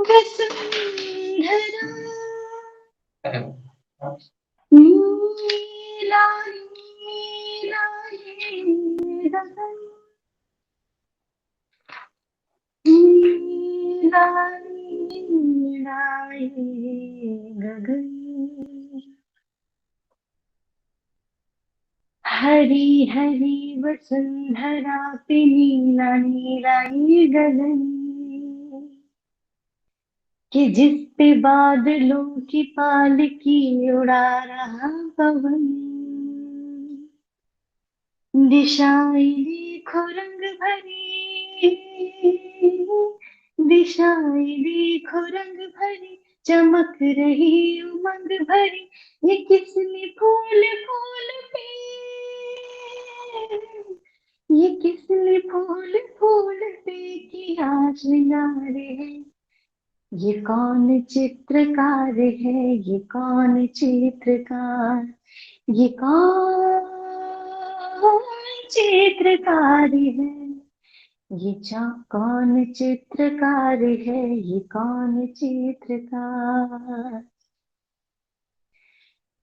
वसुंधरा नीला नीला ये गगन, नीला नीला ये गगन, हरी हरी वसुंधरा पे नीला नीला ये गगन, कि जिस पे बादलों की पालकी उड़ा रहा पवन, दिशाएं देखो रंग भरी, दिशाएं देखो रंग भरी, चमक रही उमंग भरी, ये किसने फूल फूल पे, ये किसने फूल फूल पे किया श्रृंगार है, ये कौन चित्रकार है, ये कौन चित्रकार, ये कौन चित्रकार है, ये कौन चित्रकार है, ये कौन चित्रकार।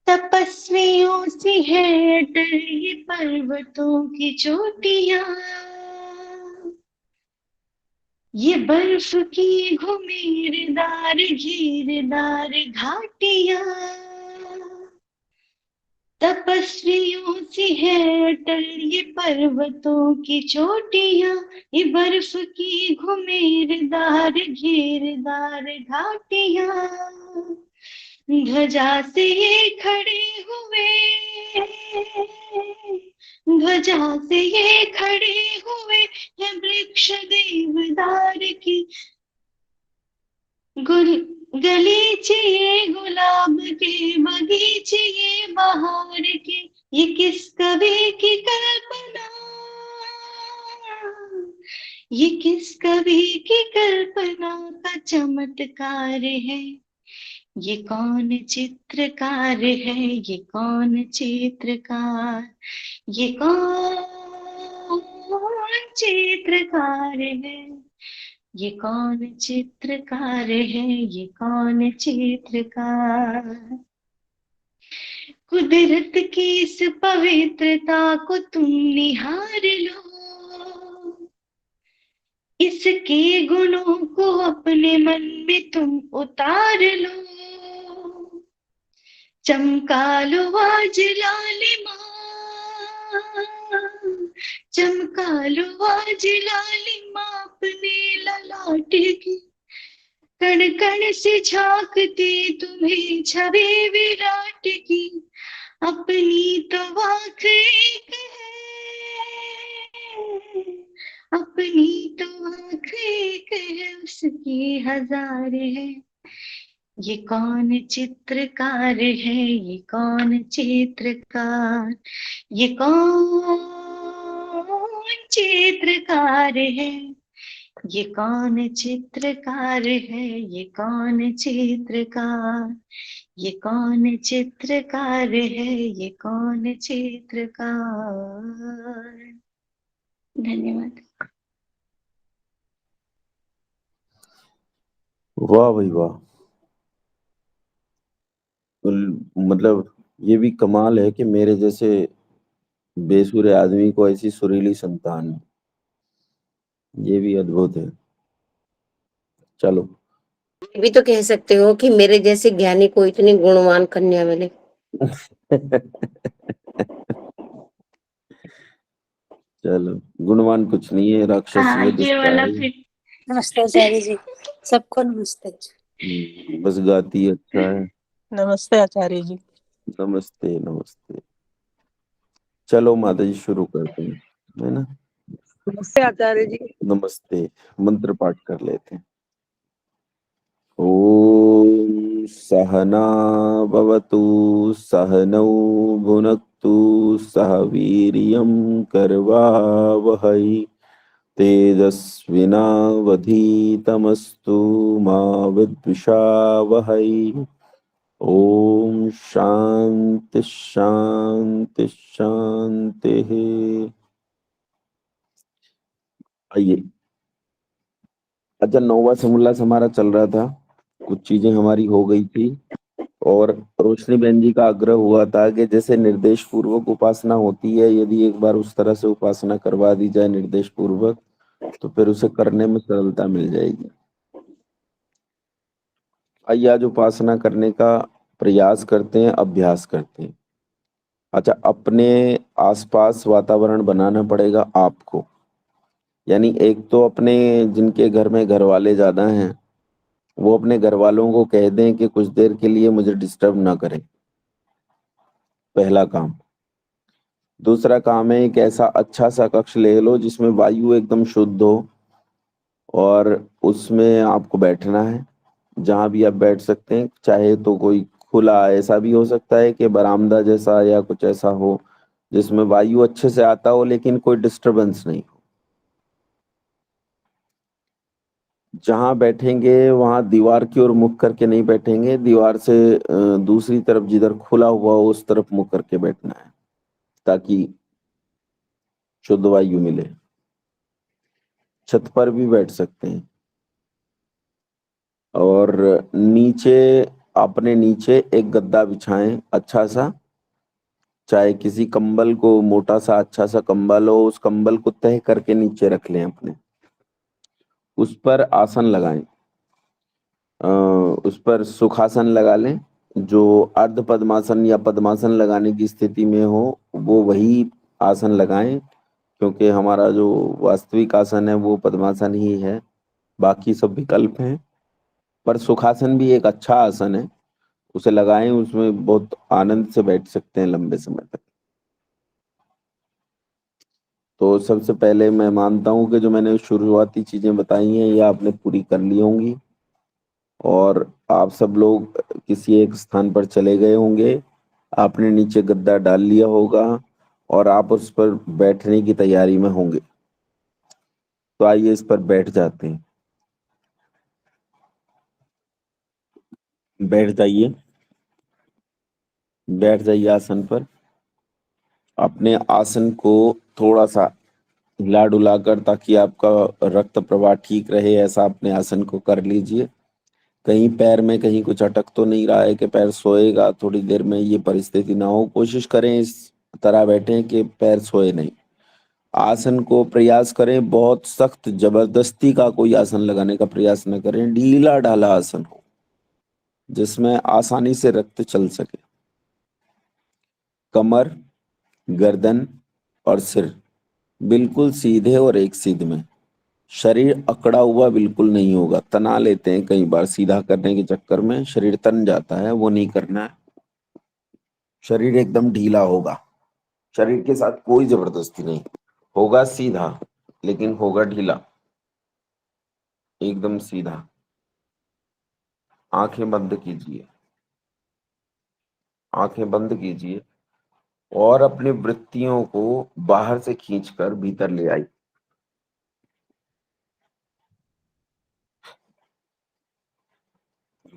तपस्वियों सी है अटल ये पर्वतों की चोटियां, ये बर्फ की घुमेरदार घेरदार घाटियां, तपस्वियों सी है अटल ये पर्वतों की चोटियां, ये बर्फ की घुमेरदार घेरदार घाटियां, ध्वजा से ये खड़े हुए, ध्वजा से ये खड़े हुए है वृक्ष देवदार की, गलीचे ये गुलाब के बगीचे ये बहार के, ये किस कवि की कल्पना, ये किस कवि की कल्पना का चमत्कार है, ये कौन चित्रकार है, ये कौन चित्रकार, ये कौन चित्रकार है, ये कौन चित्रकार है, ये कौन चित्रकार। कुदरत की इस पवित्रता को तुम निहार लो, इसके गुणों को अपने मन में तुम उतार लो, चमका लो आज लालिमा, चमका लो आज लालिमा अपने ललाट की, कण कण से झांकती तुम्हें छवि विराट की, अपनी तो आँख एक है, अपनी तो आँख एक है उसकी हजार है, ये कौन चित्रकार है, ये कौन चित्रकार, ये कौन चित्रकार है, ये कौन चित्रकार है, ये कौन चित्रकार, ये कौन चित्रकार है, ये कौन चित्रकार। धन्यवाद। वाह भाई वाह। मतलब ये भी कमाल है कि मेरे जैसे बेसुरे आदमी को ऐसी सुरीली संतान, ये भी अद्भुत है। चलो ये भी तो कह सकते हो कि मेरे जैसे ज्ञानी को इतनी गुणवान कन्या मिले। चलो गुणवान कुछ नहीं है, राक्षसियत ये इसका वाला है। फिर नमस्ते आचार्य जी, सबको नमस्ते। बस गाती अच्छा है। नमस्ते आचार्य जी। नमस्ते नमस्ते। चलो माता जी शुरू करते हैं, है ना। नमस्ते आचार्य जी। नमस्ते। मंत्र पाठ कर लेते हैं। ओम सहना भवतु सहनौ भुनक्तु सह वीर्यं करवावहै तेजस्विनावधीतमस्तु मा विद्विषावहै। ओम शांति शांति शांति। आइए अच्छा, नौवा समोल्लास हमारा चल रहा था, कुछ चीजें हमारी हो गई थी और रोशनी बहन जी का आग्रह हुआ था कि जैसे निर्देश पूर्वक उपासना होती है, यदि एक बार उस तरह से उपासना करवा दी जाए निर्देश पूर्वक, तो फिर उसे करने में सरलता मिल जाएगी। आइए आज उपासना करने का प्रयास करते हैं, अभ्यास करते हैं। अच्छा, अपने आसपास वातावरण बनाना पड़ेगा आपको। यानी एक तो अपने जिनके घर में घर वाले ज्यादा हैं, वो अपने घर वालों को कह दें कि कुछ देर के लिए मुझे डिस्टर्ब ना करें, पहला काम। दूसरा काम है एक ऐसा अच्छा सा कक्ष ले लो जिसमें वायु एकदम शुद्ध हो और उसमें आपको बैठना है। जहां भी आप बैठ सकते हैं, चाहे तो कोई खुला ऐसा भी हो सकता है कि बरामदा जैसा या कुछ ऐसा हो जिसमें वायु अच्छे से आता हो लेकिन कोई डिस्टरबेंस नहीं हो। जहां बैठेंगे वहां दीवार की ओर मुख करके नहीं बैठेंगे, दीवार से दूसरी तरफ जिधर खुला हुआ हो उस तरफ मुख करके बैठना है ताकि शुद्ध वायु मिले। छत पर भी बैठ सकते हैं और नीचे, अपने नीचे एक गद्दा बिछाएं अच्छा सा, चाहे किसी कंबल को, मोटा सा अच्छा सा कंबल हो, उस कंबल को तह करके नीचे रख लें अपने। उस पर आसन लगाएं, उस पर सुखासन लगा लें। जो अर्ध पद्मासन या पद्मासन लगाने की स्थिति में हो वो वही आसन लगाएं, क्योंकि हमारा जो वास्तविक आसन है वो पद्मासन ही है, बाकी सब विकल्प हैं। पर सुखासन भी एक अच्छा आसन है, उसे लगाएं, उसमें बहुत आनंद से बैठ सकते हैं लंबे समय तक। तो सबसे पहले मैं मानता हूं कि जो मैंने शुरुआती चीजें बताई हैं ये आपने पूरी कर ली होंगी और आप सब लोग किसी एक स्थान पर चले गए होंगे, आपने नीचे गद्दा डाल लिया होगा और आप उस पर बैठने की तैयारी में होंगे। तो आइए इस पर बैठ जाते हैं। बैठ जाइए, बैठ जाइए आसन पर। अपने आसन को थोड़ा सा हिला डुला कर, ताकि आपका रक्त प्रवाह ठीक रहे, ऐसा अपने आसन को कर लीजिए। कहीं पैर में कहीं कुछ अटक तो नहीं रहा है कि पैर सोएगा थोड़ी देर में, ये परिस्थिति ना हो। कोशिश करें इस तरह बैठें कि पैर सोए नहीं। आसन को प्रयास करें, बहुत सख्त जबरदस्ती का कोई आसन लगाने का प्रयास न करें, ढीला ढाला आसन हो जिसमें आसानी से रक्त चल सके। कमर, गर्दन और सिर बिल्कुल सीधे और एक सीध में। शरीर अकड़ा हुआ बिल्कुल नहीं होगा, तना लेते हैं कई बार सीधा करने के चक्कर में, शरीर तन जाता है, वो नहीं करना है। शरीर एकदम ढीला होगा, शरीर के साथ कोई जबरदस्ती नहीं, होगा सीधा लेकिन होगा ढीला, एकदम सीधा। आंखें बंद कीजिए, आंखें बंद कीजिए और अपनी वृत्तियों को बाहर से खींचकर भीतर ले आई।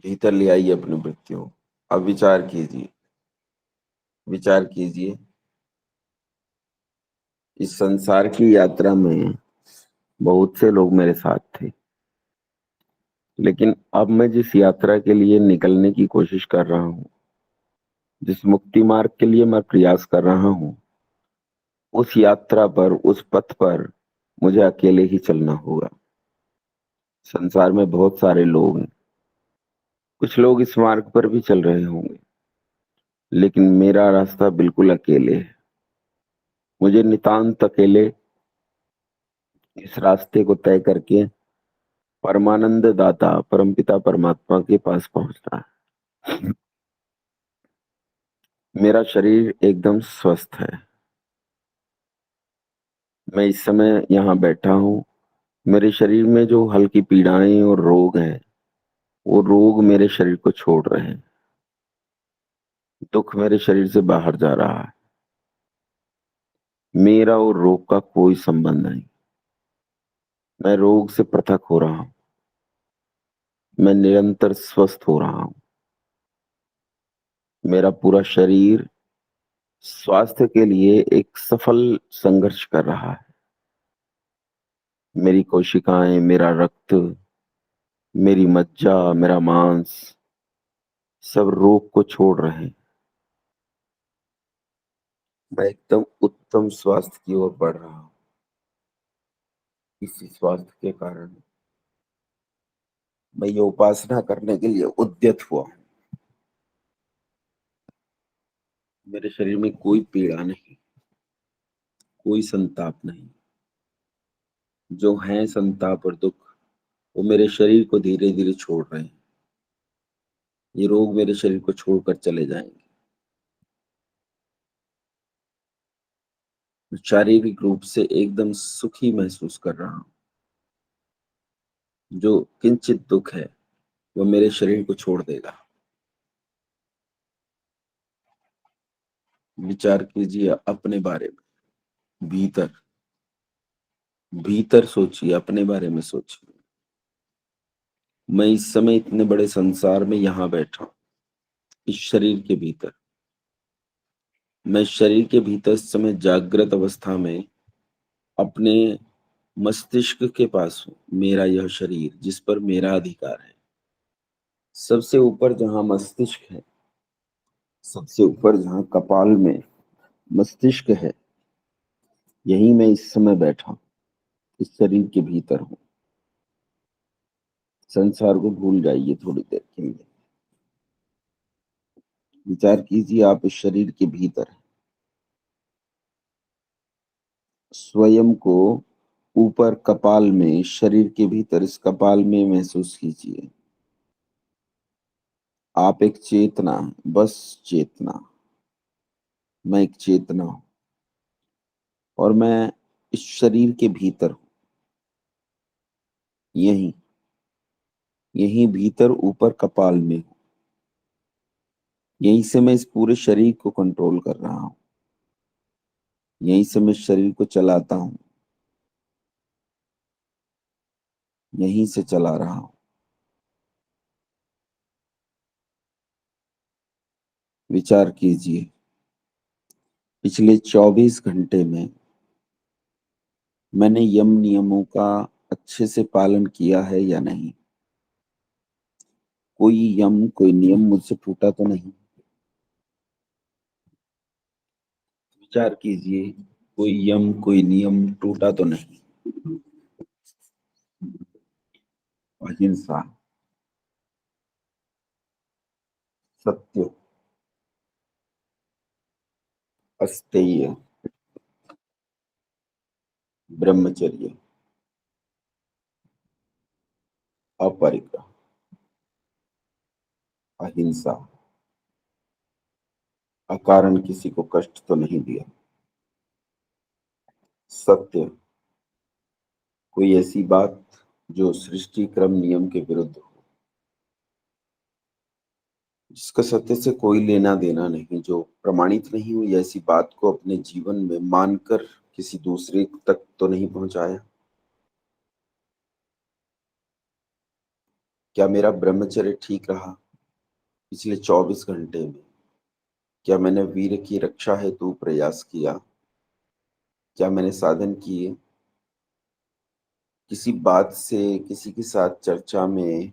भीतर ले आइए अपनी वृत्तियों। अब विचार कीजिए, विचार कीजिए। इस संसार की यात्रा में बहुत से लोग मेरे साथ थे, लेकिन अब मैं जिस यात्रा के लिए निकलने की कोशिश कर रहा हूं, जिस मुक्ति मार्ग के लिए मैं प्रयास कर रहा हूं, उस यात्रा पर, उस पथ पर मुझे अकेले ही चलना होगा। संसार में बहुत सारे लोग हैं, कुछ लोग इस मार्ग पर भी चल रहे होंगे, लेकिन मेरा रास्ता बिल्कुल अकेले है। मुझे नितांत अकेले इस रास्ते को तय करके परमानंद दाता परमपिता परमात्मा के पास पहुंचना है। मेरा शरीर एकदम स्वस्थ है, मैं इस समय यहाँ बैठा हूँ। मेरे शरीर में जो हल्की पीड़ाएं और रोग हैं, वो रोग मेरे शरीर को छोड़ रहे हैं। दुख मेरे शरीर से बाहर जा रहा है। मेरा और रोग का कोई संबंध नहीं, मैं रोग से पृथक हो रहा हूँ, मैं निरंतर स्वस्थ हो रहा हूँ। मेरा पूरा शरीर स्वास्थ्य के लिए एक सफल संघर्ष कर रहा है। मेरी कोशिकाएं, मेरा रक्त मेरी मज्जा, मेरा मांस सब रोग को छोड़ रहे हैं। मैं एकदम उत्तम स्वास्थ्य की ओर बढ़ रहा हूँ। इसी स्वास्थ्य के कारण मैं ये उपासना करने के लिए उद्यत हुआ हूँ। मेरे शरीर में कोई पीड़ा नहीं, कोई संताप नहीं। जो है संताप और दुख, वो मेरे शरीर को धीरे धीरे छोड़ रहे हैं। ये रोग मेरे शरीर को छोड़कर चले जाएंगे। मैं शारीरिक रूप से एकदम सुखी महसूस कर रहा हूँ। जो किंचित दुख है वो मेरे शरीर को छोड़ देगा। विचार कीजिए अपने बारे में। भीतर भीतर सोचिए, अपने बारे में सोचिए। मैं इस समय इतने बड़े संसार में यहां बैठा हूं, इस शरीर के भीतर। मैं शरीर के भीतर इस समय जागृत अवस्था में अपने मस्तिष्क के पास हूं। मेरा यह शरीर जिस पर मेरा अधिकार है। सबसे ऊपर जहां मस्तिष्क है, सबसे ऊपर जहां कपाल में मस्तिष्क है, यहीं मैं इस समय बैठा हूं, इस शरीर के भीतर हूं। संसार को भूल जाइए थोड़ी देर के लिए। विचार कीजिए आप इस शरीर के भीतर हैं। स्वयं को ऊपर कपाल में, शरीर के भीतर इस कपाल में महसूस कीजिए। आप एक चेतना हैं, बस चेतना। मैं एक चेतना हूं और मैं इस शरीर के भीतर हूं। यहीं यहीं भीतर ऊपर कपाल में हूं। यहीं से मैं इस पूरे शरीर को कंट्रोल कर रहा हूं। यहीं से मैं शरीर को चलाता हूं। यहीं से चला रहा हूं। विचार कीजिए पिछले 24 घंटे में मैंने यम नियमों का अच्छे से पालन किया है या नहीं। कोई नियम मुझसे टूटा तो नहीं। विचार कीजिए कोई नियम टूटा तो नहीं। अहिंसा, सत्य, अस्तेय, ब्रह्मचर्य, अपरिग्रह, अहिंसा, अकारण किसी को कष्ट तो नहीं दिया। सत्य, कोई ऐसी बात जो सृष्टि क्रम नियम के विरुद्ध हो, जिसका सत्य से कोई लेना देना नहीं, जो प्रमाणित नहीं हुई, ऐसी बात को अपने जीवन में मानकर किसी दूसरे तक तो नहीं पहुंचाया। क्या मेरा ब्रह्मचर्य ठीक रहा पिछले 24 घंटे में? क्या मैंने वीर की रक्षा हेतु प्रयास किया? क्या मैंने साधन किए? किसी बात से, किसी के साथ चर्चा में,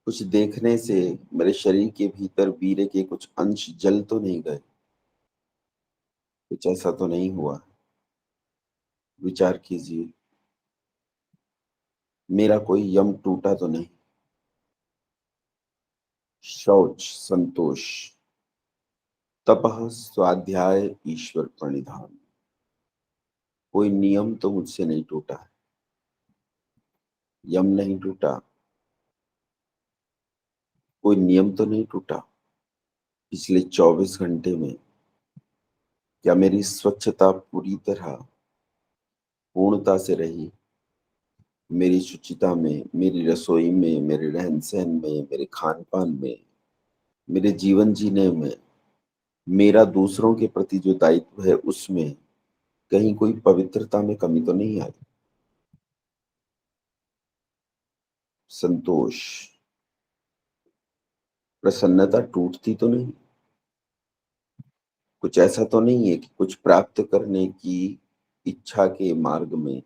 कुछ देखने से मेरे शरीर के भीतर वीर के कुछ अंश जल तो नहीं गए? कुछ ऐसा तो नहीं हुआ? विचार कीजिए। मेरा कोई यम टूटा तो नहीं। शौच, संतोष, तपः, स्वाध्याय, ईश्वर प्रणिधान, कोई नियम तो मुझसे नहीं टूटा है। यम नहीं टूटा, कोई नियम तो नहीं टूटा। पिछले 24 घंटे में क्या मेरी स्वच्छता पूरी तरह पूर्णता से रही? मेरी शुचिता में, मेरी रसोई में, मेरे रहन सहन में, मेरे खान पान में, मेरे जीवन जीने में, मेरा दूसरों के प्रति जो दायित्व है उसमें कहीं कोई पवित्रता में कमी तो नहीं आई? संतोष, प्रसन्नता टूटती तो नहीं? कुछ ऐसा तो नहीं है कि कुछ प्राप्त करने की इच्छा के मार्ग में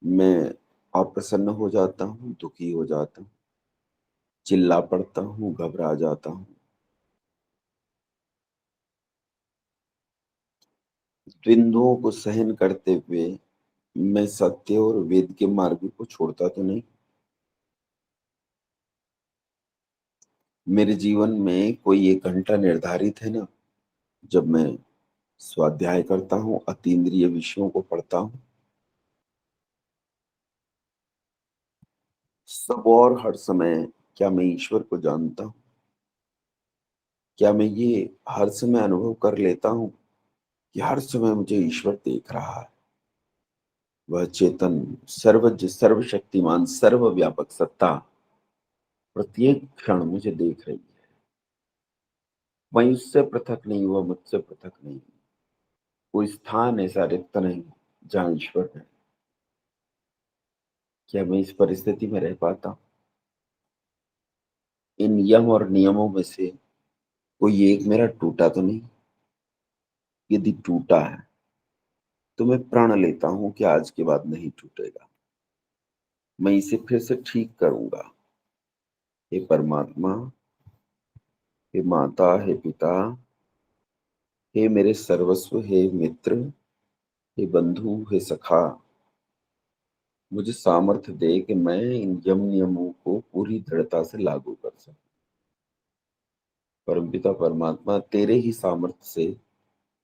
मैं अप्रसन्न हो जाता हूँ, दुखी हो जाता हूँ? चिल्ला पड़ता हूँ, घबरा जाता हूँ। द्वंद्वों को सहन करते हुए मैं सत्य और वेद के मार्ग को छोड़ता तो नहीं। मेरे जीवन में कोई एक घंटा निर्धारित है ना, जब मैं स्वाध्याय करता हूँ, अतीन्द्रिय विषयों को पढ़ता हूँ, सब और हर समय क्या मैं ईश्वर को जानता हूँ? क्या मैं ये हर समय अनुभव कर लेता हूँ कि हर समय मुझे ईश्वर देख रहा है? वह चेतन, सर्वज्ञ, सर्वशक्तिमान, सर्वव्यापक सत्ता प्रत्येक क्षण मुझे देख रही है। मैं उससे पृथक नहीं, वह मुझसे पृथक नहीं। कोई स्थान ऐसा रिक्त नहीं जहाँ ईश्वर है। क्या मैं इस परिस्थिति में रह पाता हूँ? इन यम और नियमों में से कोई एक मेरा टूटा तो नहीं? यदि टूटा है तो मैं प्रण लेता हूं कि आज के बाद नहीं टूटेगा। मैं इसे फिर से ठीक करूंगा। हे परमात्मा, हे माता, हे पिता, हे मेरे सर्वस्व, हे मित्र, हे बंधु, हे सखा, मुझे सामर्थ्य दे कि मैं इन यम नियमों को पूरी दृढ़ता से लागू कर सकूं। परमपिता परमात्मा, तेरे ही सामर्थ्य से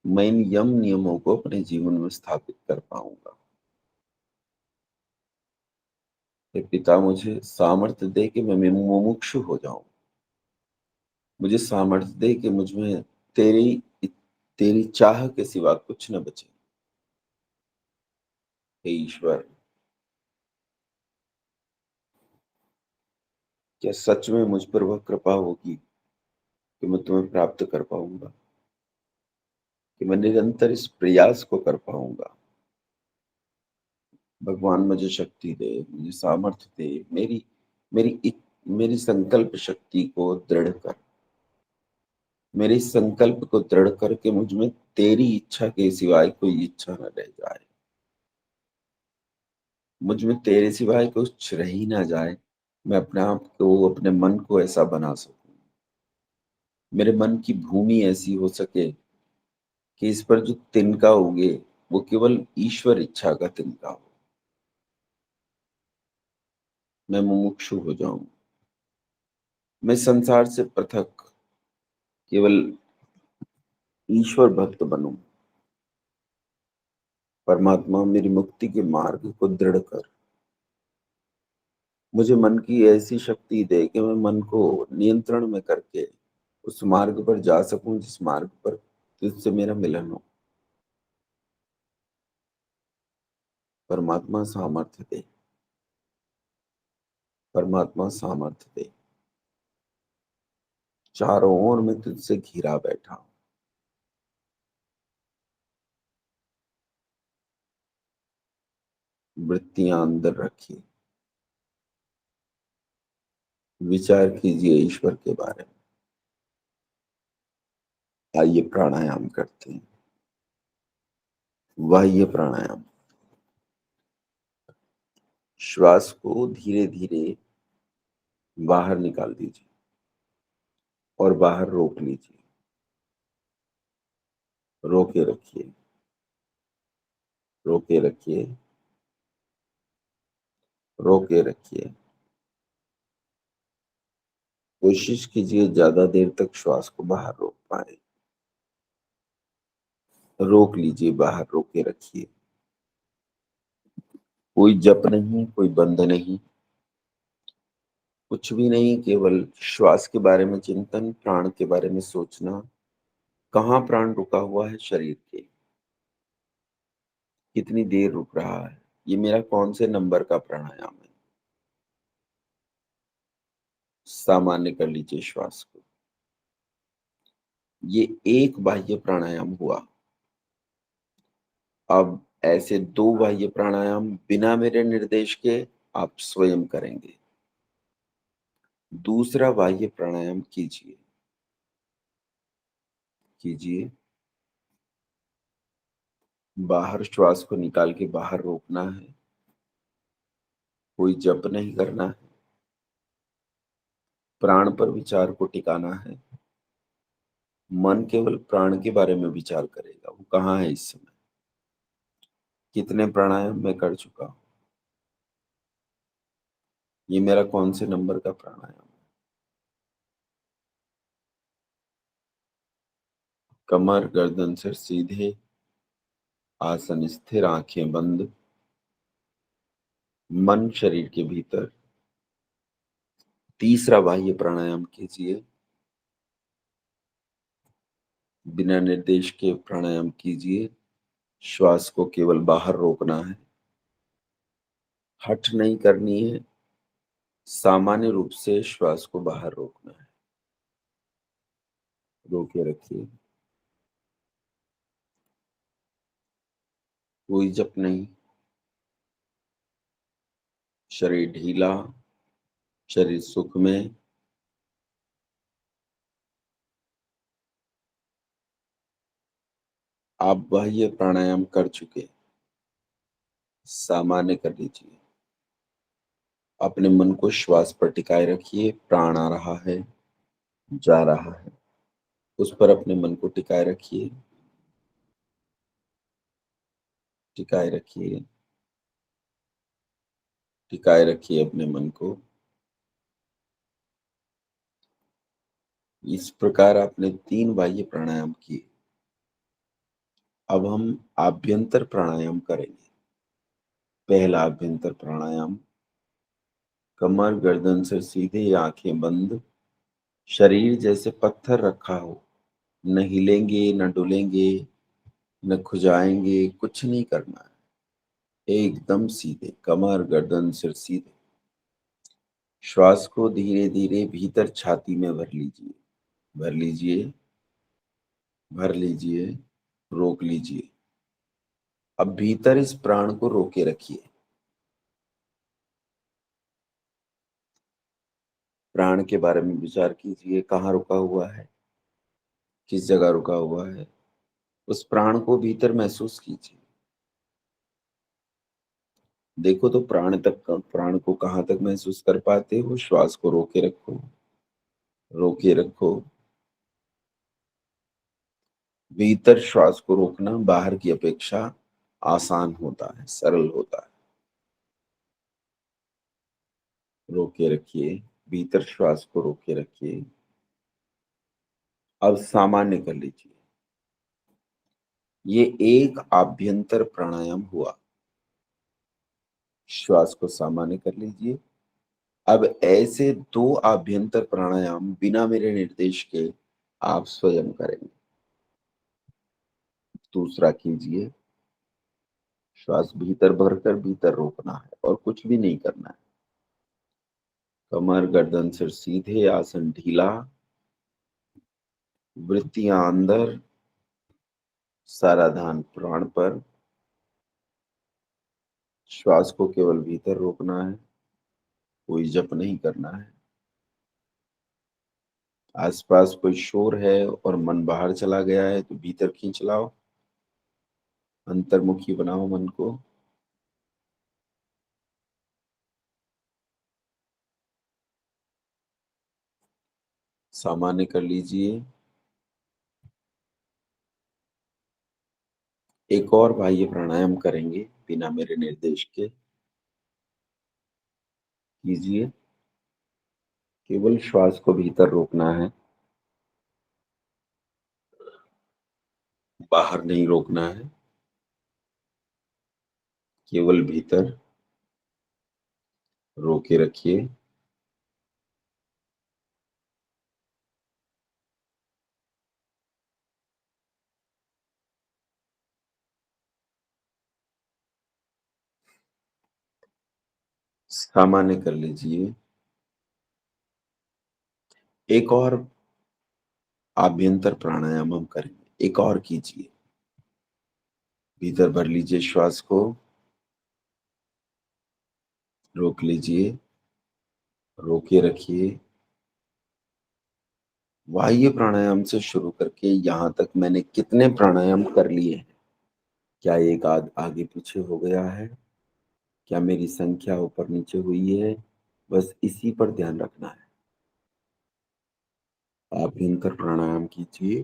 मैं इन यम नियमों को अपने जीवन में स्थापित कर पाऊंगा। हे पिता, मुझे सामर्थ्य दे कि मैं मुमुक्षु हो जाऊं। मुझे सामर्थ्य दे कि मुझ में तेरी तेरी चाह के सिवा कुछ न बचे। हे ईश्वर, क्या सच में मुझ पर वह कृपा होगी कि मैं तुम्हें प्राप्त कर पाऊंगा, कि मैं निरंतर इस प्रयास को कर पाऊंगा? भगवान मुझे शक्ति दे, मुझे सामर्थ्य दे, मेरी संकल्प शक्ति को दृढ़ कर, मेरे इस संकल्प को दृढ़ करके मुझ में तेरी इच्छा के सिवाय कोई इच्छा न रह जाए। मुझ में तेरे सिवाय कुछ रह ही ना जाए। मैं अपने आप को, अपने मन को ऐसा बना सकूं, मेरे मन की भूमि ऐसी हो सके कि इस पर जो तिनका उगे वो केवल ईश्वर इच्छा का तिनका हो। मैं मुमुक्षु हो जाऊं, मैं संसार से पृथक केवल ईश्वर भक्त बनूं। परमात्मा, मेरी मुक्ति के मार्ग को दृढ़ कर, मुझे मन की ऐसी शक्ति दे कि मैं मन को नियंत्रण में करके उस मार्ग पर जा सकूं जिस मार्ग पर तुझसे मेरा मिलन हो। परमात्मा सामर्थ्य दे, परमात्मा सामर्थ्य दे। चारों ओर मैं तुझसे घिरा बैठा हूं। वृत्तियां अंदर रखिए, विचार कीजिए ईश्वर के बारे में। आइए प्राणायाम करते हैं। बाह्य प्राणायाम। श्वास को धीरे धीरे बाहर निकाल दीजिए और बाहर रोक लीजिए। रोके रखिए, रोके रखिए, रोके रखिए। कोशिश कीजिए ज्यादा देर तक श्वास को बाहर रोक पाए। रोक लीजिए, बाहर रोके रखिए। कोई जप नहीं, कोई बंध नहीं, कुछ भी नहीं, केवल श्वास के बारे में चिंतन, प्राण के बारे में सोचना। कहाँ प्राण रुका हुआ है शरीर के, कितनी देर रुक रहा है, ये मेरा कौन से नंबर का प्राणायाम है। सामान्य कर लीजिए श्वास को। ये एक बाह्य प्राणायाम हुआ। अब ऐसे दो बाह्य प्राणायाम बिना मेरे निर्देश के आप स्वयं करेंगे। दूसरा बाह्य प्राणायाम कीजिए, कीजिए। बाहर श्वास को निकाल के बाहर रोकना है। कोई जप नहीं करना है, प्राण पर विचार को टिकाना है। मन केवल प्राण के बारे में विचार करेगा। वो कहाँ है इस समय? कितने प्राणायाम मैं कर चुका हूं? ये मेरा कौन से नंबर का प्राणायाम है? कमर गर्दन सिर सीधे, आसन स्थिर, आंखें बंद, मन शरीर के भीतर। तीसरा बाह्य प्राणायाम कीजिए। बिना निर्देश के प्राणायाम कीजिए। श्वास को केवल बाहर रोकना है, हठ नहीं करनी है। सामान्य रूप से श्वास को बाहर रोकना है। रोके रखिए। कोई जप नहीं। शरीर ढीला, शरीर सुख में। आप बाह्य प्राणायाम कर चुके, सामान्य कर लीजिए। अपने मन को श्वास पर टिकाए रखिए। प्राण आ रहा है, जा रहा है, उस पर अपने मन को टिकाए रखिए। टिकाए रखिए, टिकाए रखिए अपने मन को। इस प्रकार आपने 3 बाह्य प्राणायाम किए। अब हम आभ्यंतर प्राणायाम करेंगे। पहला आभ्यंतर प्राणायाम, कमर गर्दन से सीधे, आंखें बंद, शरीर जैसे पत्थर रखा हो। न हिलेंगे, न डुलेंगे, न खुजाएंगे, कुछ नहीं करना है। एकदम सीधे, कमर गर्दन सिर सीधे। श्वास को धीरे धीरे भीतर छाती में भर लीजिए। भर लीजिए, भर लीजिए, रोक लीजिए। अब भीतर इस प्राण को रोके रखिए। प्राण के बारे में विचार कीजिए। कहाँ रुका हुआ है, किस जगह रुका हुआ है, उस प्राण को भीतर महसूस कीजिए। देखो तो प्राण को कहाँ तक महसूस कर पाते हो। श्वास को रोके रखो, रोके रखो। भीतर श्वास को रोकना बाहर की अपेक्षा आसान होता है, सरल होता है। रोके रखिए, भीतर श्वास को रोके रखिए। अब सामान्य कर लीजिए। ये एक आभ्यंतर प्राणायाम हुआ। श्वास को सामान्य कर लीजिए। अब ऐसे 2 आभ्यंतर प्राणायाम बिना मेरे निर्देश के आप स्वयं करेंगे। दूसरा कीजिए। श्वास भीतर भरकर भीतर रोकना है और कुछ भी नहीं करना है। कमर गर्दन सिर सीधे, आसन ढीला, वृत्तियां अंदर, सारा ध्यान प्राण पर। श्वास को केवल भीतर रोकना है, कोई जप नहीं करना है। आसपास कोई शोर है और मन बाहर चला गया है तो भीतर खींच लाओ। अंतर्मुखी बनाओ मन को। सामान्य कर लीजिए। एक और बाह्य प्राणायाम करेंगे बिना मेरे निर्देश के। कीजिए। केवल श्वास को भीतर रोकना है, बाहर नहीं रोकना है। केवल भीतर रोके रखिए। सामान्य कर लीजिए। एक और आभ्यंतर प्राणायाम हम करेंगे। एक और कीजिए। भीतर भर लीजिए श्वास को, रोक लीजिए, रोके रखिए। बाह्य प्राणायाम से शुरू करके यहां तक मैंने कितने प्राणायाम कर लिए हैं? क्या एक आगे पीछे हो गया है? क्या मेरी संख्या ऊपर नीचे हुई है? बस इसी पर ध्यान रखना है। आभ्यंतर प्राणायाम कीजिए।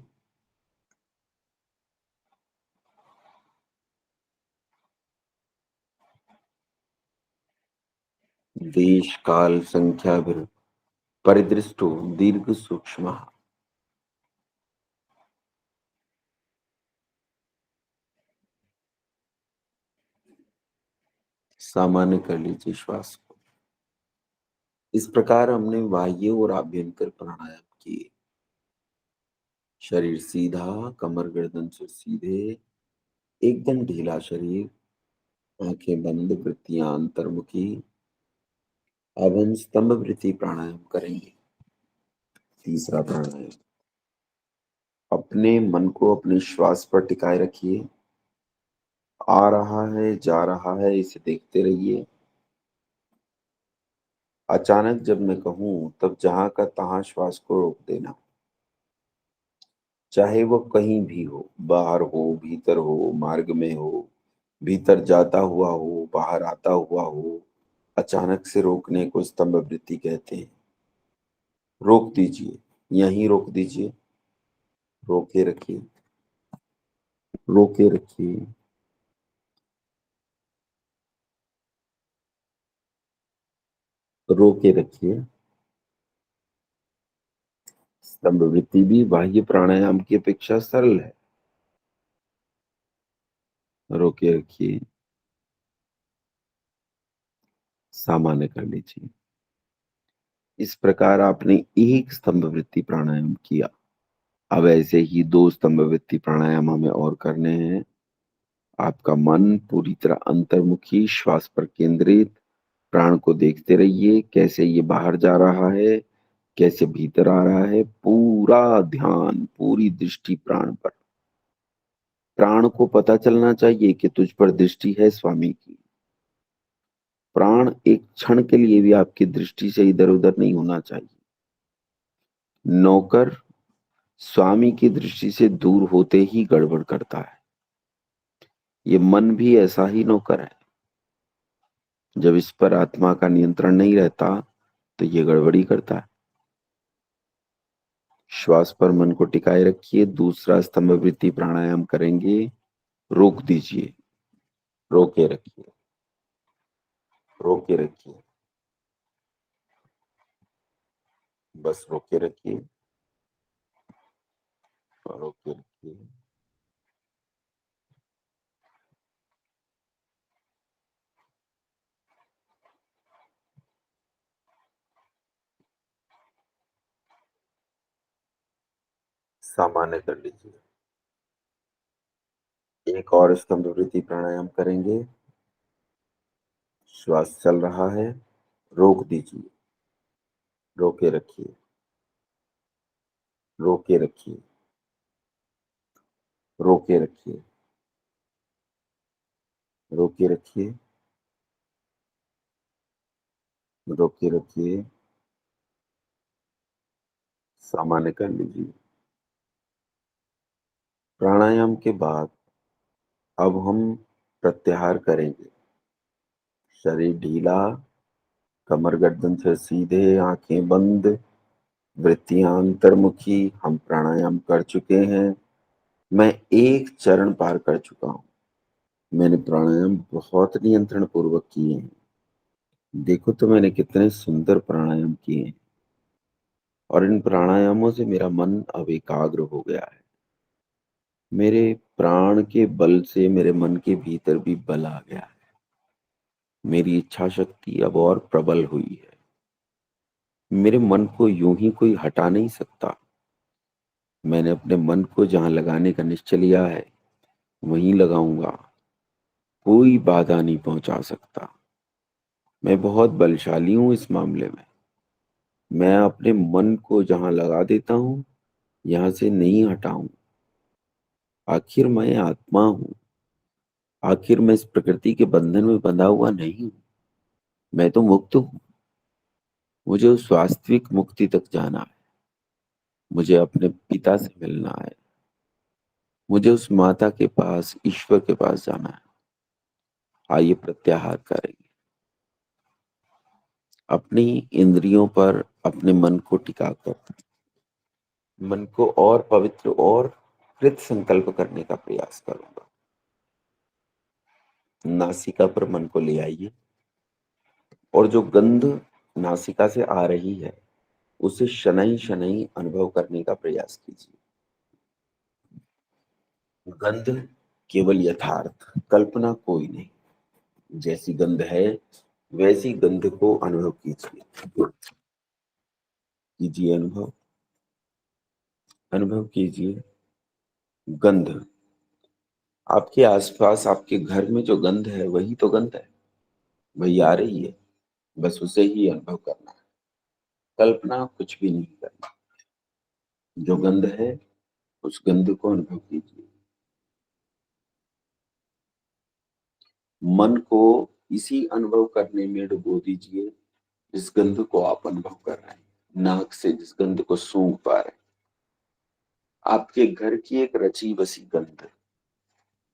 देश काल संख्या परिदृष्टो दीर्घ सूक्ष्म। सामान्य कर लीजिए श्वास को। इस प्रकार हमने बाह्य और आभ्यंतर प्राणायाम किए। शरीर सीधा, कमर गर्दन से सीधे, एकदम ढीला शरीर, आंखें बंद, वृत्तियां अंतर्मुखी। अब हम स्तंभ वृत्ति प्राणायाम करेंगे। तीसरा प्राणायाम। अपने मन को अपने श्वास पर टिकाए रखिए। आ रहा है, जा रहा है, इसे देखते रहिए। अचानक जब मैं कहूं तब जहां का तहां श्वास को रोक देना। चाहे वो कहीं भी हो, बाहर हो, भीतर हो, मार्ग में हो, भीतर जाता हुआ हो, बाहर आता हुआ हो, अचानक से रोकने को स्तंभ वृत्ति कहते हैं। रोक दीजिए, यहीं रोक दीजिए। रोके रखिए, रोके रखिए, रोके रखिए। स्तंभ वृत्ति भी बाह्य प्राणायाम की अपेक्षा सरल है। रोके रखिए, सामान्य कर लीजिए। इस प्रकार आपने एक स्तंभ वृत्ति प्राणायाम किया। अब ऐसे ही 2 स्तंभ वृत्ति प्राणायाम हमें और करने हैं। आपका मन पूरी तरह अंतर्मुखी, श्वास पर केंद्रित। प्राण को देखते रहिए, कैसे ये बाहर जा रहा है, कैसे भीतर आ रहा है। पूरा ध्यान, पूरी दृष्टि प्राण पर। प्राण को पता चलना चाहिए कि तुझ पर दृष्टि है स्वामी की। प्राण एक क्षण के लिए भी आपकी दृष्टि से इधर उधर नहीं होना चाहिए। नौकर स्वामी की दृष्टि से दूर होते ही गड़बड़ करता है। ये मन भी ऐसा ही नौकर है। जब इस पर आत्मा का नियंत्रण नहीं रहता तो ये गड़बड़ी करता है। श्वास पर मन को टिकाए रखिए। दूसरा स्तंभ वृत्ति प्राणायाम करेंगे। रोक दीजिए, रोके रखिए, रोके रखिए, बस रोके रखिए और रोके रखिए। सामान्य कर लीजिए। एक और स्तंभ वृत्ति प्राणायाम करेंगे। श्वास चल रहा है, रोक दीजिए, रोके रखिए, रोके रखिए, रोके रखिए, रोके रखिए, रोके रखिए। सामान्य कर लीजिए। प्राणायाम के बाद अब हम प्रत्याहार करेंगे। शरीर ढीला, कमर गर्दन से सीधे, आंखें बंद, वृत्तियां अंतर्मुखी। हम प्राणायाम कर चुके हैं। मैं एक चरण पार कर चुका हूं। मैंने प्राणायाम बहुत नियंत्रण पूर्वक किए हैं। देखो तो मैंने कितने सुंदर प्राणायाम किए हैं। और इन प्राणायामों से मेरा मन अब एकाग्र हो गया है। मेरे प्राण के बल से मेरे मन के भीतर भी बल आ गया है। मेरी इच्छा शक्ति अब और प्रबल हुई है। मेरे मन को यूं ही कोई हटा नहीं सकता। मैंने अपने मन को जहां लगाने का निश्चय लिया है वहीं लगाऊंगा। कोई बाधा नहीं पहुंचा सकता। मैं बहुत बलशाली हूं इस मामले में। मैं अपने मन को जहां लगा देता हूं यहां से नहीं हटाऊं। आखिर मैं आत्मा हूं। आखिर मैं इस प्रकृति के बंधन में बंधा हुआ नहीं हूं। मैं तो मुक्त हूं। मुझे उस वास्तविक मुक्ति तक जाना है। मुझे अपने पिता से मिलना है। मुझे उस माता के पास, ईश्वर के पास जाना है। आइए प्रत्याहार करेंगे। अपनी इंद्रियों पर अपने मन को टिका कर मन को और पवित्र और कृत संकल्प करने का प्रयास करूंगा। नासिका पर मन को ले आइए और जो गंध नासिका से आ रही है उसे शनैः शनैः अनुभव करने का प्रयास कीजिए। गंध केवल यथार्थ, कल्पना कोई नहीं। जैसी गंध है वैसी गंध को अनुभव कीजिए। कीजिए अनुभव, अनुभव कीजिए गंध। आपके आसपास आपके घर में जो गंध है वही तो गंध है, वही आ रही है, बस उसे ही अनुभव करना है। कल्पना कुछ भी नहीं करना। जो गंध है उस गंध को अनुभव कीजिए। मन को इसी अनुभव करने में डुबो दीजिए जिस गंध को आप अनुभव कर रहे हैं। नाक से जिस गंध को सूंघ पा रहे हैं, आपके घर की एक रची बसी गंध,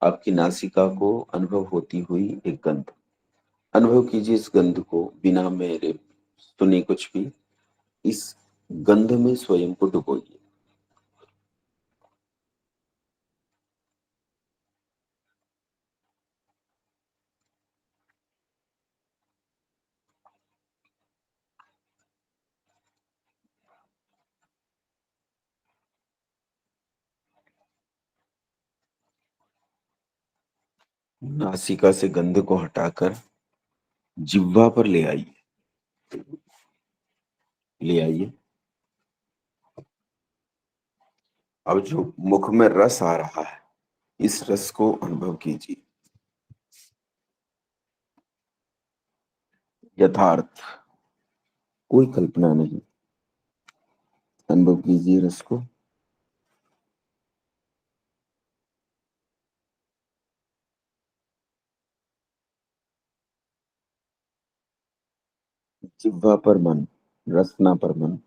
आपकी नासिका को अनुभव होती हुई एक गंध। अनुभव कीजिए इस गंध को, बिना मेरे सुने कुछ भी। इस गंध में स्वयं को डुबोइए। नासिका से गंध को हटाकर जिह्वा पर ले आइए। ले आइए। अब जो मुख में रस आ रहा है इस रस को अनुभव कीजिए। यथार्थ, कोई कल्पना नहीं। अनुभव कीजिए रस को। जिह्वा पर मन, रसना पर मन।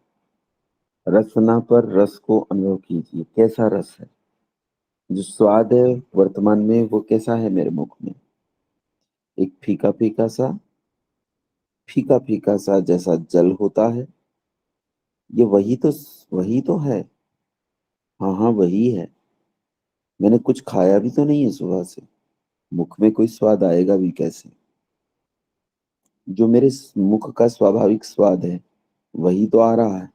रसना पर रस को अनुभव कीजिए। कैसा रस है? जो स्वाद है वर्तमान में वो कैसा है मेरे मुख में? एक फीका फीका सा, फीका फीका सा जैसा जल होता है। ये वही तो है। हाँ हाँ वही है। मैंने कुछ खाया भी तो नहीं है सुबह से, मुख में कोई स्वाद आएगा भी कैसे? जो मेरे मुख का स्वाभाविक स्वाद है वही तो आ रहा है।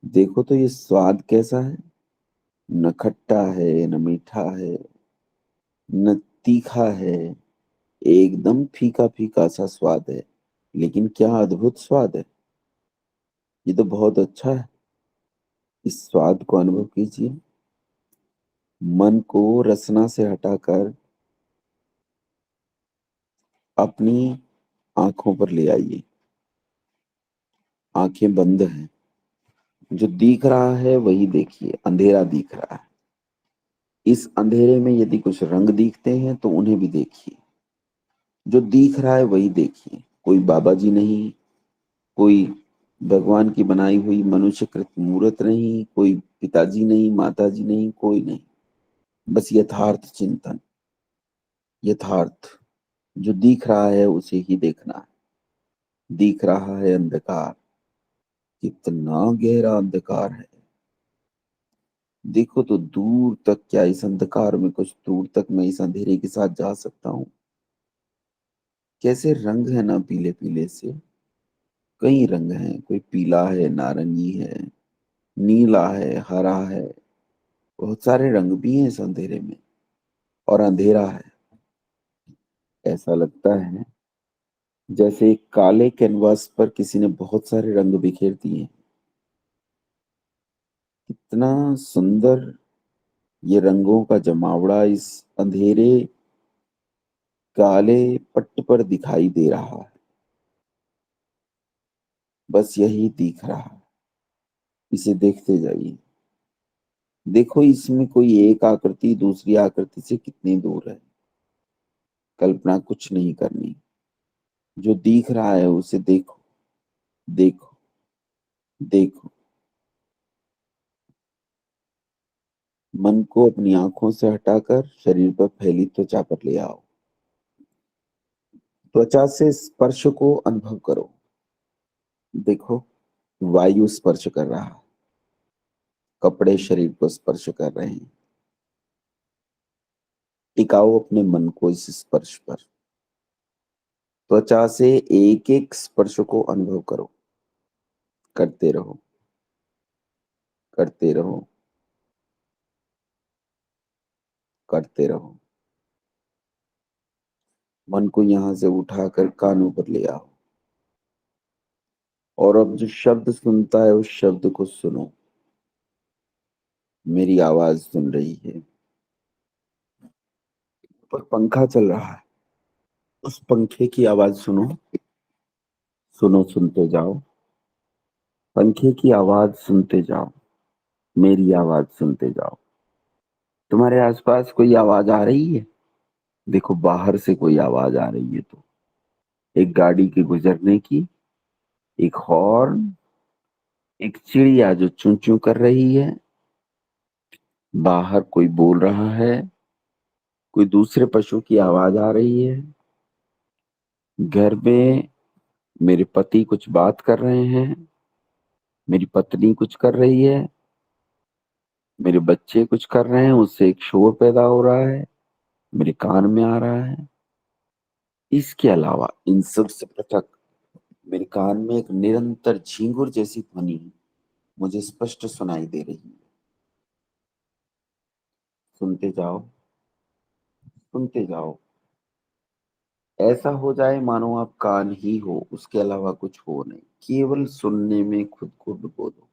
देखो तो ये स्वाद कैसा है। न खट्टा है न मीठा है न तीखा है, एकदम फीका फीका सा स्वाद है। लेकिन क्या अद्भुत स्वाद है। ये तो बहुत अच्छा है। इस स्वाद को अनुभव कीजिए। मन को रसना से हटाकर अपनी आंखों पर ले आइए। आंखें बंद हैं। जो दिख रहा है वही देखिए। अंधेरा दिख रहा है। इस अंधेरे में यदि कुछ रंग दिखते हैं तो उन्हें भी देखिए। जो दिख रहा है वही देखिए। कोई बाबा जी नहीं, कोई भगवान की बनाई हुई मनुष्यकृत मूर्त नहीं, कोई पिताजी नहीं, माताजी नहीं, कोई नहीं। बस यथार्थ चिंतन। यथार्थ जो दिख रहा है उसे ही देखना है। दिख रहा है अंधकार, कितना गहरा अंधकार है। देखो तो दूर तक, क्या इस अंधकार में कुछ दूर तक मैं इस अंधेरे के साथ जा सकता हूँ? कैसे रंग है ना पीले पीले से। कई रंग हैं, कोई पीला है, नारंगी है, नीला है, हरा है। बहुत सारे रंग भी हैं इस अंधेरे में। और अंधेरा है। ऐसा लगता है जैसे एक काले कैनवास पर किसी ने बहुत सारे रंग बिखेर दिए हैं। कितना सुंदर ये रंगों का जमावड़ा इस अंधेरे काले पट्ट पर दिखाई दे रहा है। बस यही दिख रहा है। इसे देखते जाइए। देखो इसमें कोई एक आकृति दूसरी आकृति से कितनी दूर है। कल्पना कुछ नहीं करनी। जो दिख रहा है उसे देखो, देखो, देखो। मन को अपनी आंखों से हटाकर शरीर पर फैली त्वचा पर ले आओ। त्वचा से स्पर्श को अनुभव करो। देखो वायु स्पर्श कर रहा है। कपड़े शरीर को स्पर्श कर रहे हैं। टिकाओ अपने मन को इस स्पर्श पर। त्वचा से एक एक स्पर्श को अनुभव करो। करते रहो, करते रहो, करते रहो। मन को यहां से उठाकर कानों पर ले आओ और अब जो शब्द सुनता है उस शब्द को सुनो। मेरी आवाज सुन रही है। पर पंखा चल रहा है, उस पंखे की आवाज सुनो। सुनो, सुनते जाओ। पंखे की आवाज सुनते जाओ, मेरी आवाज सुनते जाओ। तुम्हारे आसपास कोई आवाज आ रही है? देखो, बाहर से कोई आवाज आ रही है तो एक गाड़ी के गुजरने की, एक हॉर्न, एक चिड़िया जो चूं चूं कर रही है, बाहर कोई बोल रहा है, कोई दूसरे पशु की आवाज आ रही है। घर में मेरे पति कुछ बात कर रहे हैं, मेरी पत्नी कुछ कर रही है, मेरे बच्चे कुछ कर रहे हैं, उससे एक शोर पैदा हो रहा है, मेरे कान में आ रहा है। इसके अलावा इन सब से पृथक मेरे कान में एक निरंतर झींगुर जैसी ध्वनि मुझे स्पष्ट सुनाई दे रही है। सुनते जाओ, सुनते जाओ। ऐसा हो जाए मानो आप कान ही हो, उसके अलावा कुछ हो नहीं, केवल सुनने में खुद को डुबो दो।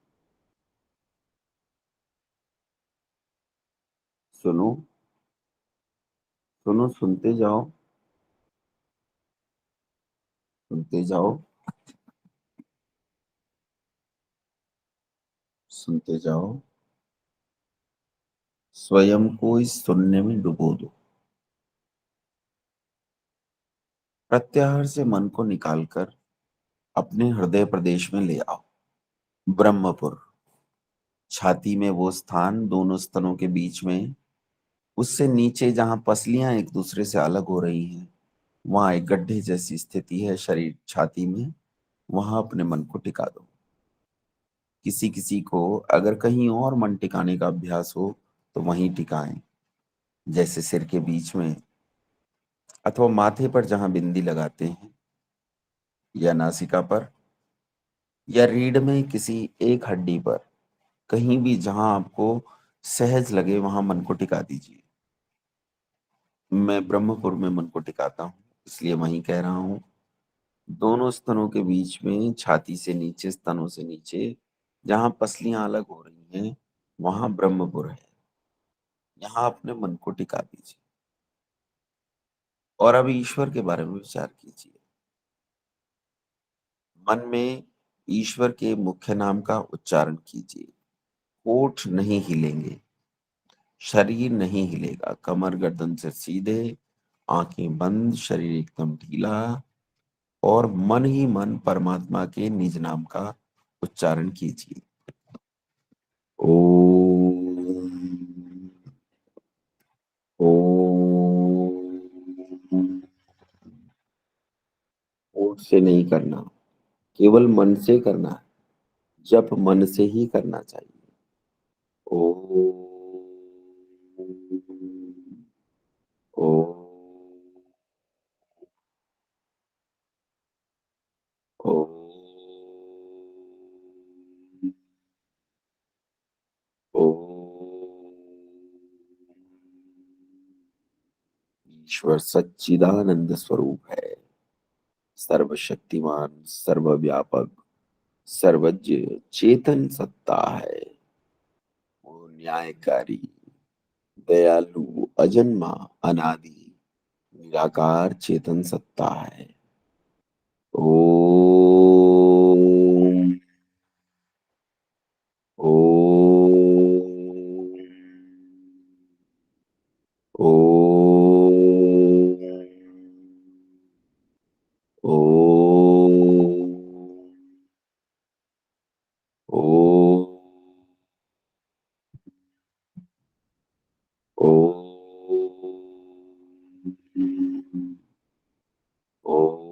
सुनो, सुनो, सुनते जाओ, सुनते जाओ, सुनते जाओ। स्वयं को इस सुनने में डुबो दो। प्रत्याहार से मन को निकालकर अपने हृदय प्रदेश में ले आओ। ब्रह्मपुर, छाती में वो स्थान दोनों स्तनों के बीच में, उससे नीचे जहां पसलियां एक दूसरे से अलग हो रही हैं, वहां एक गड्ढे जैसी स्थिति है शरीर छाती में। वहां अपने मन को टिका दो। किसी किसी को अगर कहीं और मन टिकाने का अभ्यास हो तो वहीं टिकाएं, जैसे सिर के बीच में, अथवा माथे पर जहां बिंदी लगाते हैं, या नासिका पर, या रीढ़ में किसी एक हड्डी पर, कहीं भी जहां आपको सहज लगे वहां मन को टिका दीजिए। मैं ब्रह्मपुर में मन को टिकाता हूँ, इसलिए वहीं कह रहा हूँ। दोनों स्तनों के बीच में, छाती से नीचे, स्तनों से नीचे, जहां पसलियां अलग हो रही हैं, वहां ब्रह्मपुर है। यहाँ अपने मन को टिका दीजिए और अब ईश्वर के बारे में विचार कीजिए। मन में ईश्वर के मुख्य नाम का उच्चारण कीजिए। होठ नहीं हिलेंगे, शरीर नहीं हिलेगा, कमर गर्दन से सीधे, आंखें बंद, शरीर एकदम ढीला, और मन ही मन परमात्मा के निज नाम का उच्चारण कीजिए। ओम, ओम। होठ से नहीं करना, केवल मन से करना है। जप मन से ही करना चाहिए। ओम, ओम, ओम, ईश्वर सच्चिदानंद स्वरूप है, सर्वशक्तिमान, सर्वव्यापक, सर्वज्ञ, चेतन सत्ता है। वो न्यायकारी, दयालु, अजन्मा, अनादि, निराकार चेतन सत्ता है। ओम, ओम, ओम, ओम, ओम, ओम, ओम।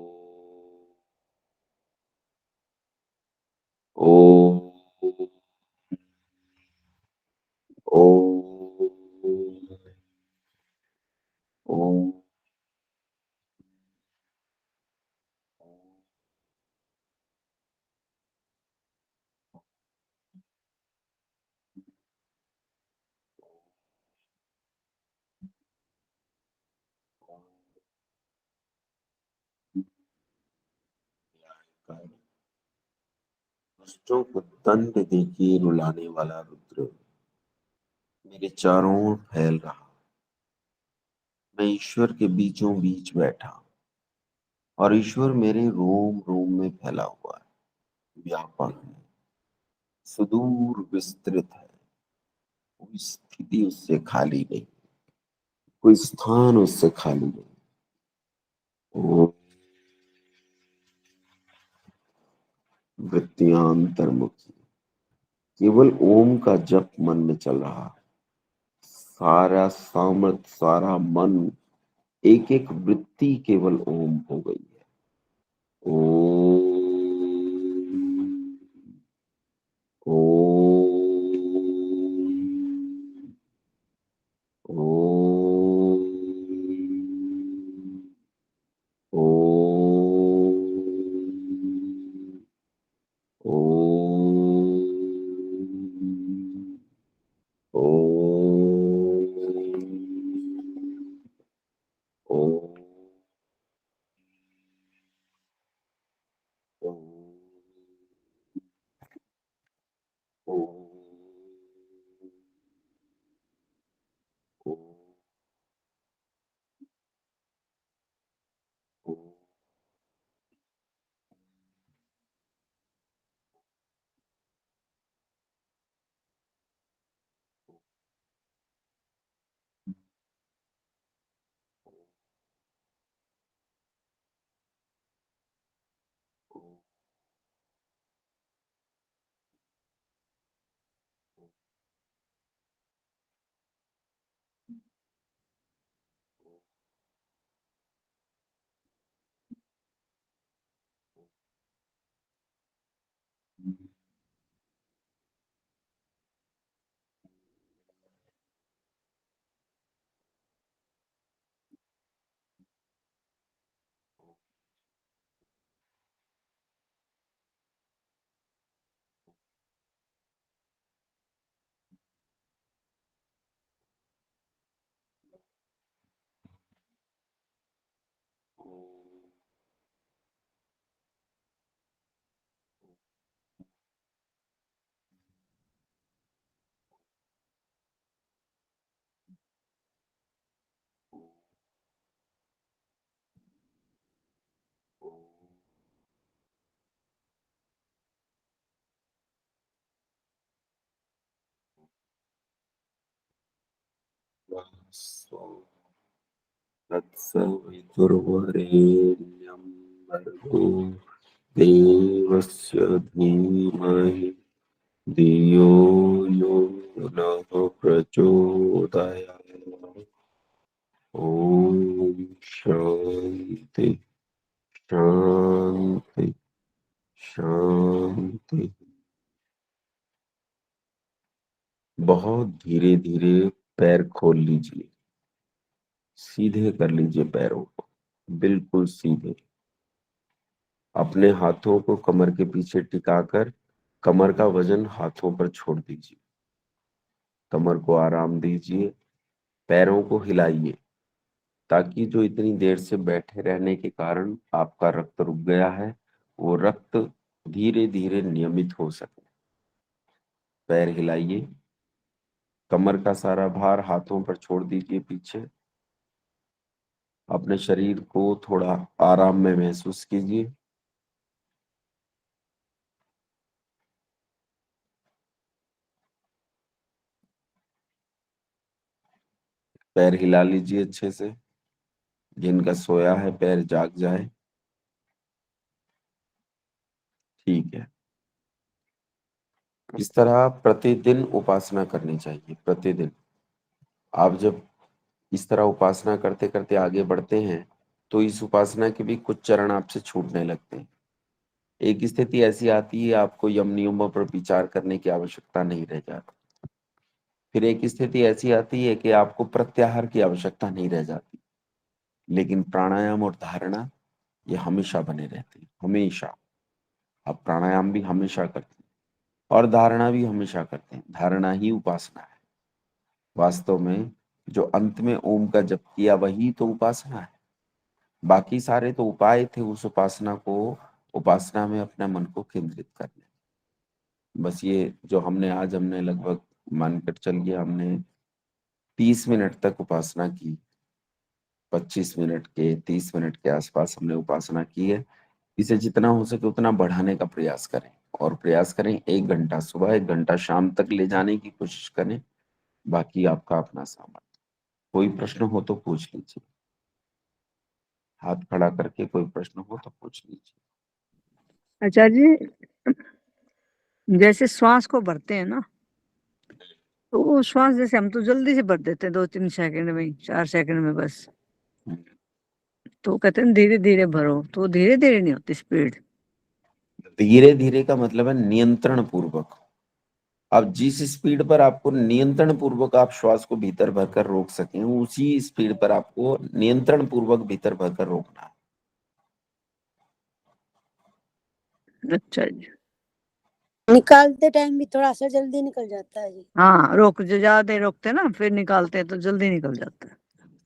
दुष्टों को दंड देके रुलाने वाला रुद्र मेरे चारों ओर फैल रहा। मैं ईश्वर के बीचों बीच बैठा और ईश्वर मेरे रोम रोम में फैला हुआ है, व्यापक है, सुदूर विस्तृत है। कोई स्थिति उससे खाली नहीं, कोई स्थान उससे खाली नहीं। ओ वृत्तियां अंतर्मुखी, केवल ओम का जप मन में चल रहा। सारा सामर्थ, सारा मन, एक एक वृत्ति केवल ओम हो गई है। ओम ओम ओम तत्सवितुर्वरेण्यं भर्गो देवस्य धीमहि धियो यो नः प्रचोदयात्। ओम शांति शांति शांति। बहुत धीरे धीरे पैर खोल लीजिए, सीधे कर लीजिए पैरों को, बिल्कुल सीधे। अपने हाथों को कमर के पीछे टिकाकर कमर का वजन हाथों पर छोड़ दीजिए। कमर को आराम दीजिए, पैरों को हिलाइए ताकि जो इतनी देर से बैठे रहने के कारण आपका रक्त रुक गया है, वो रक्त धीरे धीरे नियमित हो सके। पैर हिलाइए, कमर का सारा भार हाथों पर छोड़ दीजिए पीछे। अपने शरीर को थोड़ा आराम में महसूस कीजिए। पैर हिला लीजिए अच्छे से, जिनका सोया है पैर जाग जाए। ठीक है। इस तरह प्रतिदिन उपासना करनी चाहिए। प्रतिदिन आप जब इस तरह उपासना करते करते आगे बढ़ते हैं तो इस उपासना के भी कुछ चरण आपसे छूटने लगते हैं। एक स्थिति ऐसी आती है आपको यम नियमों पर विचार करने की आवश्यकता नहीं रह जाती। फिर एक स्थिति ऐसी आती है कि आपको प्रत्याहार की आवश्यकता नहीं रह जाती। लेकिन प्राणायाम और धारणा ये हमेशा बने रहते हैं, हमेशा। आप प्राणायाम भी हमेशा करते हैं और धारणा भी हमेशा करते हैं। धारणा ही उपासना है। वास्तव में जो अंत में ओम का जप किया वही तो उपासना है। बाकी सारे तो उपाय थे उस उपासना में अपने मन को केंद्रित करने। बस ये जो हमने लगभग मानकर चलिए हमने 30 मिनट तक उपासना की, 25 मिनट के 30 मिनट के आसपास हमने उपासना की है। इसे जितना हो सके उतना बढ़ाने का प्रयास करें और प्रयास करें 1 घंटा सुबह, 1 घंटा शाम तक ले जाने की कोशिश करें। बाकी आपका अपना सामर्थ्य। कोई प्रश्न हो तो पूछ लीजिए। हाथ खड़ा करके कोई प्रश्न हो तो पूछ लीजिए। आचार्य जी, जैसे श्वास को भरते हैं ना, तो वो श्वास जैसे हम तो जल्दी से भर देते हैं 2-3 सेकंड में, 4 सेकंड में बस। तो कहते हैं धीरे धीरे भरो, तो धीरे धीरे नहीं होती स्पीड। धीरे धीरे का मतलब है नियंत्रण पूर्वक। अब जिस स्पीड पर आपको नियंत्रण पूर्वक आप श्वास को भीतर भरकर रोक सकें, उसी स्पीड पर आपको नियंत्रण पूर्वक भीतर भरकर रोकना है। अच्छा जी। निकालते टाइम भी थोड़ा सा जल्दी निकल जाता है जी। हाँ, रोक जो ज्यादा रोकते हैं ना, फिर निकालते हैं तो जल्दी निकल जाता है।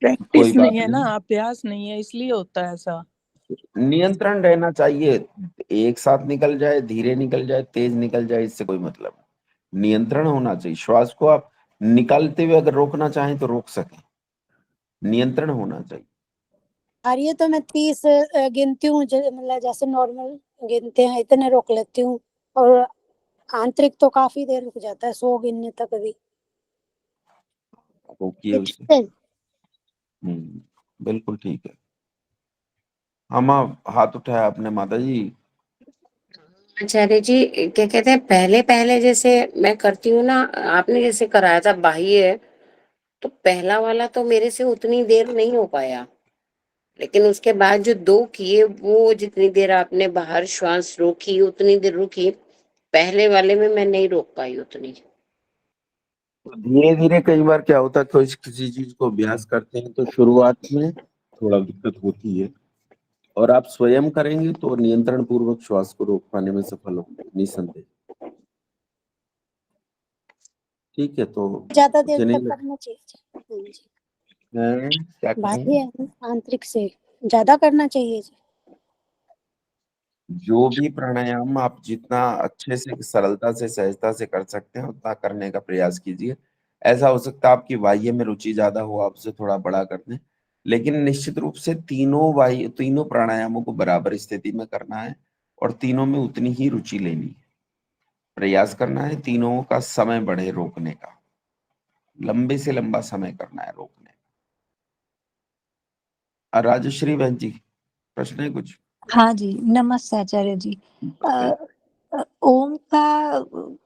कोई प्रैक्टिस बात नहीं है ना, नहीं। अभ्यास नहीं है, इसलिए होता है ऐसा। नियंत्रण रहना चाहिए। एक साथ निकल जाए, धीरे निकल जाए, तेज निकल जाए, इससे कोई मतलब नहीं। नियंत्रण होना चाहिए। श्वास को आप निकालते हुए अगर रोकना चाहें तो रोक सकें, नियंत्रण होना चाहिए। और ये तो मैं 30 गिनती हूँ, मतलब जैसे नॉर्मल गिनते हैं इतने रोक लेती हूँ, और आंतरिक तो काफी देर रुक जाता है 100 गिनने तक भी। रोकिए ठीक उसे। है। बिल्कुल ठीक है। हम हाथ उठाया आपने माता जी। आचार्य जी, क्या कहते हैं, पहले पहले जैसे मैं करती हूँ ना, आपने जैसे कराया था बाह्य, तो पहला वाला तो मेरे से उतनी देर नहीं हो पाया, लेकिन उसके बाद जो 2 किए, वो जितनी देर आपने बाहर श्वास रोकी उतनी देर रुकी, पहले वाले में मैं नहीं रोक पाई उतनी। धीरे धीरे कई बार क्या होता है, किसी चीज को अभ्यास करते हैं तो शुरुआत में थोड़ा दिक्कत होती है, और आप स्वयं करेंगे तो नियंत्रण पूर्वक श्वास को रोक पाने में सफल होंगे निसंदेह। ठीक है, तो ज्यादा देर चलिए। तक करना चाहिए जी। क्या कहेंगे? बाह्य आंतरिक से ज्यादा करना चाहिए जी। जो भी प्राणायाम आप जितना अच्छे से, सरलता से, सहजता से कर सकते हैं उतना करने का प्रयास कीजिए। ऐसा हो सकता है आपकी बाह्य में रुचि ज्यादा हो, आप उसे थोड़ा बड़ा कर दें, लेकिन निश्चित रूप से तीनों प्राणायामों को बराबर स्थिति में करना है और तीनों में उतनी ही रुचि लेनी है। प्रयास करना है तीनों का समय बढ़े रोकने का, लंबे से लंबा समय करना है रोकने का। राजश्री बहन जी, प्रश्न है कुछ? हाँ जी, नमस्ते आचार्य जी। ओम का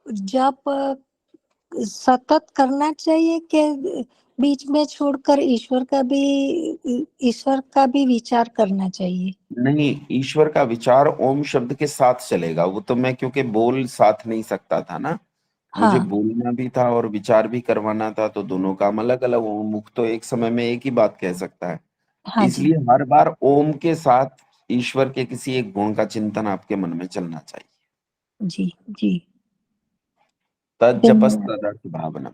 जप सतत करना चाहिए कि बीच में छोड़कर ईश्वर का भी विचार करना चाहिए? नहीं, ईश्वर का विचार ओम शब्द के साथ चलेगा। वो तो मैं क्योंकि बोल साथ नहीं सकता था ना, मुझे हाँ, बोलना भी था और विचार भी करवाना था, तो दोनों काम अलग अलग। मुख तो एक समय में एक ही बात कह सकता है, हाँ जी, इसलिए हर बार ओम के साथ ईश्वर के किसी एक गुण का चिंतन आपके मन में चलना चाहिए। जी, जी। तज्जपस धन्यवाद। तदर्थ भावनम,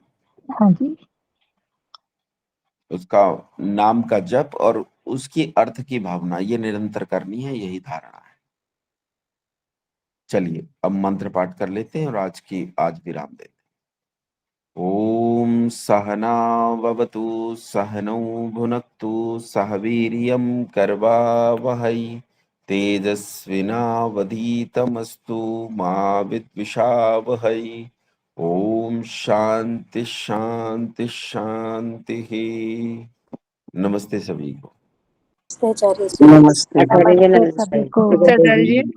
हाँ जी, उसका नाम का जप और उसकी अर्थ की भावना ये निरंतर करनी है, यही धारणा है। चलिए अब मंत्र पाठ कर लेते हैं और आज विराम देते हैं। ओम सहना ववतु सहनौ भुनक्तु सह वीर्यं करवावहै तेजस्विनावधीतमस्तु मा विद्विषावहै। ओम शांति शांति शांति। नमस्ते सभी को। आचार्य जी। नमस्ते। आचार्य जी नमस्ते नमस्ते। सभी को। आचार्य जी।